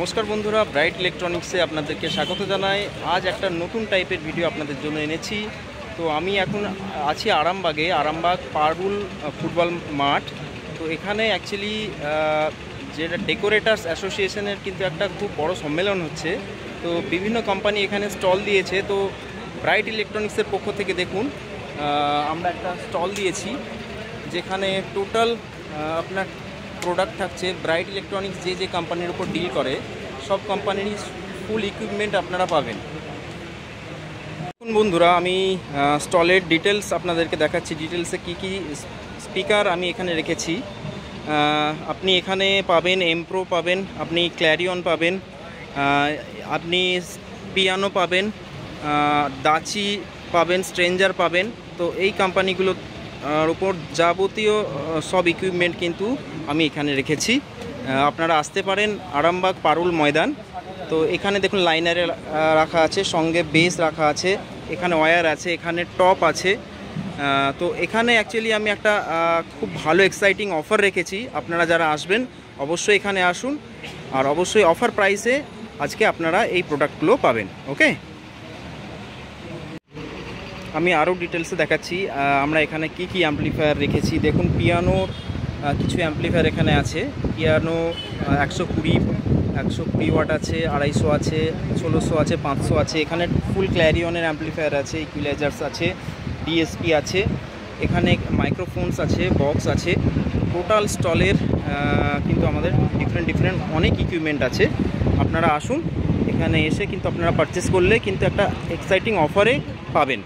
নমস্কার বন্ধুরা, ব্রাইট ইলেকট্রনিক্সে আপনাদেরকে স্বাগত জানাই। আজ একটা নতুন টাইপের ভিডিও আপনাদের জন্য এনেছি। তো আমি এখন আছি আরামবাগ পারুল ফুটবল মাঠ। তো এখানে অ্যাকচুয়ালি যেটা ডেকোরেটার্স অ্যাসোসিয়েশনের কিন্তু একটা খুব বড় সম্মেলন হচ্ছে। তো বিভিন্ন কোম্পানি এখানে স্টল দিয়েছে। তো ব্রাইট ইলেকট্রনিক্সের পক্ষ থেকে দেখুন আমরা একটা স্টল দিয়েছি, যেখানে টোটাল আপনার প্রোডাক্ট থাকছে। ব্রাইট ইলেকট্রনিক্স যে কোম্পানির উপর ডিল করে সব কোম্পানিরই ফুল ইকুইপমেন্ট আপনারা পাবেন। এখন বন্ধুরা আমি স্টলের ডিটেলস আপনাদেরকে দেখাচ্ছি। ডিটেলসে কি স্পিকার আমি এখানে রেখেছি। আপনি এখানে পাবেন এমপ্রো পাবেন, আপনি ক্ল্যারিয়ন পাবেন, আপনি পিয়ানো পাবেন, দাচি পাবেন, স্ট্রেঞ্জার পাবেন। তো এই কোম্পানিগুলো উপর যাবতীয় সব ইকুইপমেন্ট কিন্তু আমি এখানে রেখেছি। আপনারা আসতে পারেন আরামবাগ পারুল ময়দান। তো এখানে দেখুন লাইনারে রাখা আছে, সঙ্গে বেস রাখা আছে, এখানে ওয়্যার আছে, এখানে টপ আছে। তো এখানে অ্যাকচুয়ালি আমি একটা খুব ভালো এক্সাইটিং অফার রেখেছি। আপনারা যারা আসবেন অবশ্যই এখানে আসুন, আর অবশ্যই অফার প্রাইসে আজকে আপনারা এই প্রোডাক্টগুলো পাবেন। ওকে, আমি আরও ডিটেলসে দেখাচ্ছি আমরা এখানে কি অ্যাম্পলিফায়ার রেখেছি। দেখুন পিয়ানোর কিছু অ্যাম্পলিফায়ার এখানে আছে। পিয়ানো 120 ওয়াট আছে, 250 আছে, 1600 আছে, 500 আছে। এখানে ফুল ক্ল্যারিয়নের অ্যাম্পলিফায়ার আছে, ইকুইলাইজার্স আছে, ডিএসপি আছে, এখানে মাইক্রোফোনস আছে, বক্স আছে। টোটাল স্টলের কিন্তু আমাদের ডিফারেন্ট অনেক ইকুইপমেন্ট আছে। আপনারা আসুন, এখানে এসে কিন্তু আপনারা পারচেস করলে কিন্তু একটা এক্সাইটিং অফারে পাবেন।